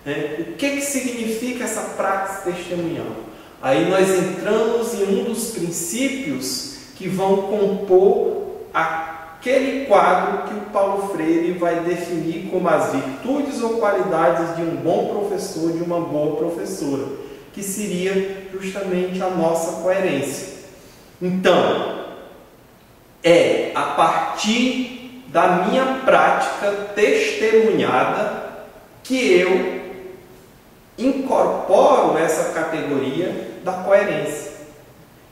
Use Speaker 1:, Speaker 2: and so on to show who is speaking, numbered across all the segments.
Speaker 1: né? O que significa essa prática testemunhal? Aí nós entramos em um dos princípios que vão compor aquele quadro que o Paulo Freire vai definir como as virtudes ou qualidades de um bom professor, de uma boa professora, que seria justamente a nossa coerência. Então, é a partir da minha prática testemunhada que eu incorporo essa categoria da coerência.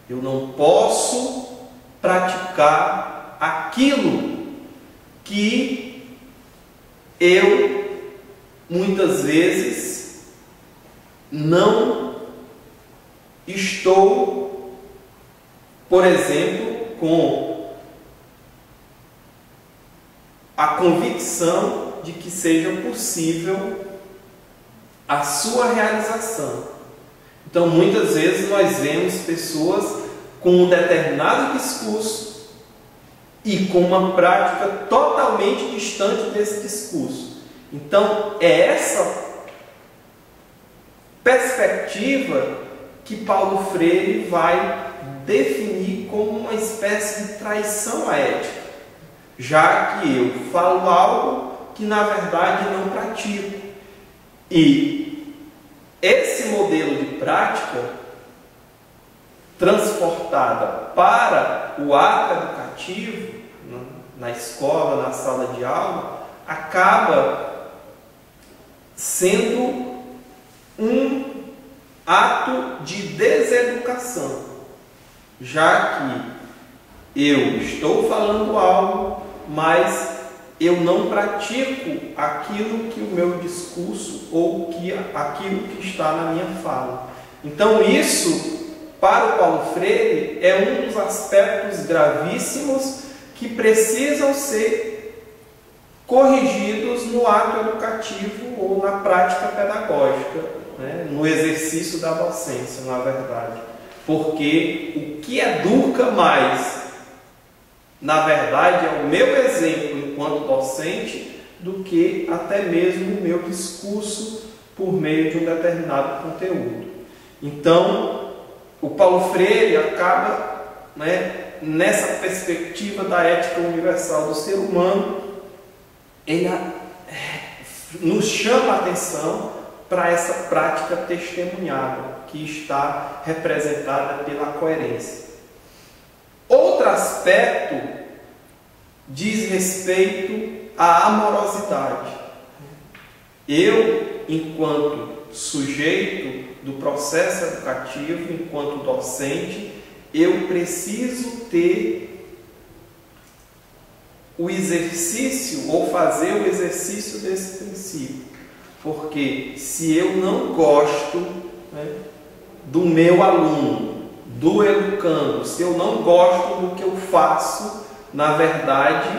Speaker 1: Eu não posso praticar aquilo que eu muitas vezes não estou, por exemplo, com a convicção de que seja possível a sua realização. Então, muitas vezes nós vemos pessoas com um determinado discurso e com uma prática totalmente distante desse discurso. Então, é essa perspectiva que Paulo Freire vai definir como uma espécie de traição à ética, já que eu falo algo que na verdade não pratico. E esse modelo de prática transportada para o ato educativo, na escola, na sala de aula, acaba sendo um ato de deseducação, já que eu estou falando algo, mas eu não pratico aquilo que o meu discurso ou aquilo que está na minha fala. Então isso, para o Paulo Freire, é um dos aspectos gravíssimos que precisam ser corrigidos no ato educativo ou na prática pedagógica, né? No exercício da docência, na verdade. Porque o que educa mais, na verdade, é o meu exemplo enquanto docente do que até mesmo o meu discurso por meio de um determinado conteúdo. Então, o Paulo Freire acaba, nessa perspectiva da ética universal do ser humano, ele nos chama a atenção para essa prática testemunhada que está representada pela coerência. Outro aspecto diz respeito à amorosidade. Eu, enquanto sujeito do processo educativo, enquanto docente, eu preciso ter o exercício ou fazer o exercício desse princípio. Porque se eu não gosto, do meu aluno, do educando, se eu não gosto do que eu faço, na verdade,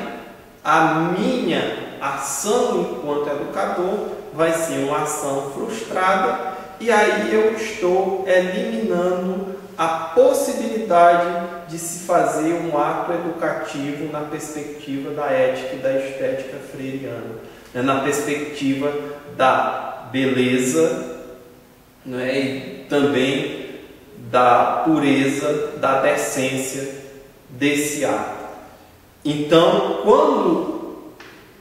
Speaker 1: a minha ação enquanto educador vai ser uma ação frustrada, e aí eu estou eliminando a possibilidade de se fazer um ato educativo na perspectiva da ética e da estética freiriana, na perspectiva da beleza, e também da pureza, da decência desse ato. Então, quando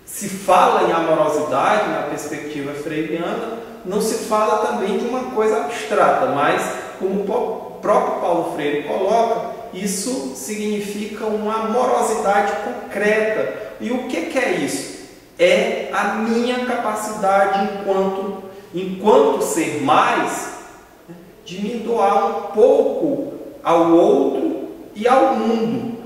Speaker 1: se fala em amorosidade na perspectiva freiriana, não se fala também de uma coisa abstrata, mas, como o próprio Paulo Freire coloca, isso significa uma amorosidade concreta. E o que é isso? É a minha capacidade enquanto ser mais, de me doar um pouco ao outro e ao mundo.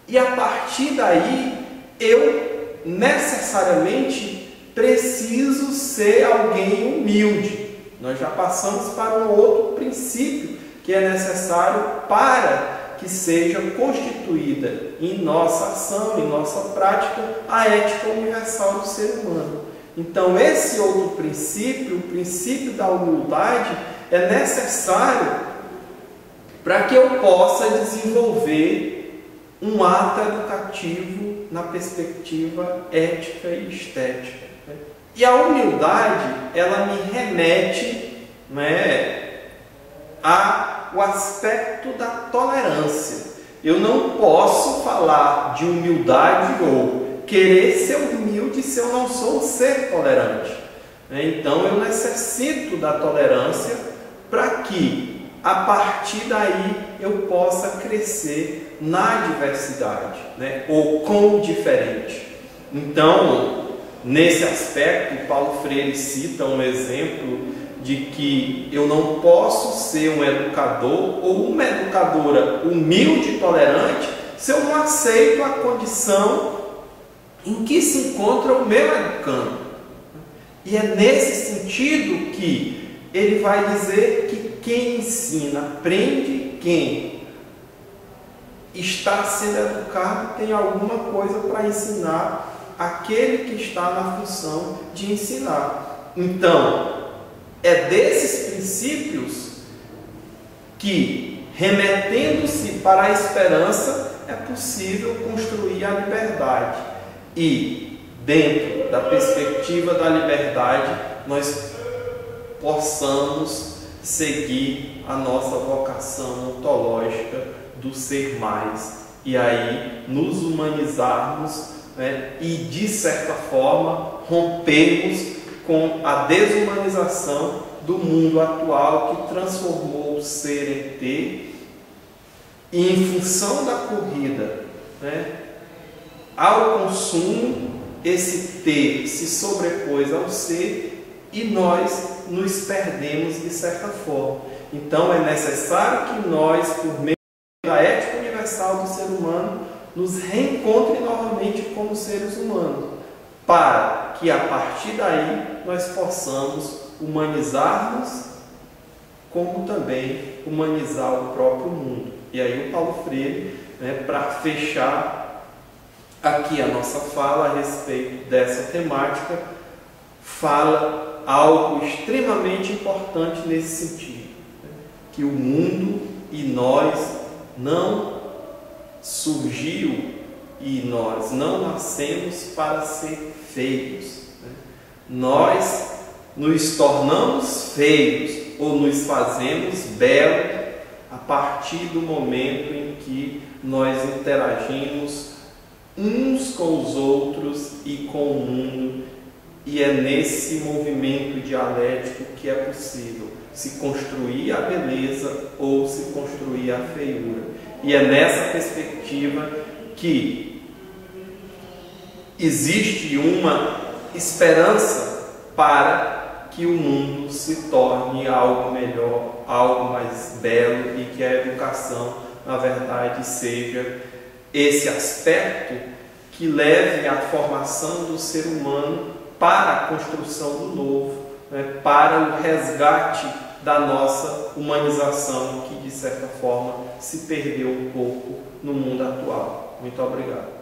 Speaker 1: E a partir daí, eu necessariamente preciso ser alguém humilde. Nós já passamos para um outro princípio que é necessário para que seja constituída em nossa ação, em nossa prática, a ética universal do ser humano. Então, esse outro princípio, o princípio da humildade, é necessário para que eu possa desenvolver um ato educativo na perspectiva ética e estética. E a humildade, ela me remete, né, ao aspecto da tolerância. Eu não posso falar de humildade ou querer ser humilde se eu não sou um ser tolerante. Então eu necessito da tolerância para que a partir daí eu possa crescer na diversidade, né? Ou com o diferente. Então, nesse aspecto, Paulo Freire cita um exemplo de que eu não posso ser um educador ou uma educadora humilde e tolerante se eu não aceito a condição em que se encontra o meu educando. E é nesse sentido que ele vai dizer que quem ensina aprende, quem está sendo educado tem alguma coisa para ensinar aquele que está na função de ensinar. Então, é desses princípios que, remetendo-se para a esperança, é possível construir a liberdade. E, dentro da perspectiva da liberdade, nós possamos seguir a nossa vocação ontológica do ser mais. E aí, nos humanizarmos, né, e, de certa forma, rompermos com a desumanização do mundo atual que transformou o ser em ter, e em função da corrida, né, ao consumo, esse ter se sobrepôs ao ser e nós nos perdemos de certa forma. Então é necessário que nós, por meio da ética universal do ser humano, nos reencontre novamente como seres humanos, para que a partir daí nós possamos humanizar-nos, como também humanizar o próprio mundo. E aí o Paulo Freire, né, para fechar aqui a nossa fala a respeito dessa temática, fala algo extremamente importante nesse sentido, né, que o mundo e nós não surgiu e nós não nascemos para ser feios. Nós nos tornamos feios ou nos fazemos belos a partir do momento em que nós interagimos uns com os outros e com o mundo, e é nesse movimento dialético que é possível se construir a beleza ou se construir a feiura. E é nessa perspectiva que existe uma esperança para que o mundo se torne algo melhor, algo mais belo, e que a educação, na verdade, seja esse aspecto que leve à formação do ser humano para a construção do novo, né, para o resgate da nossa humanização, que de certa forma se perdeu um pouco no mundo atual. Muito obrigado.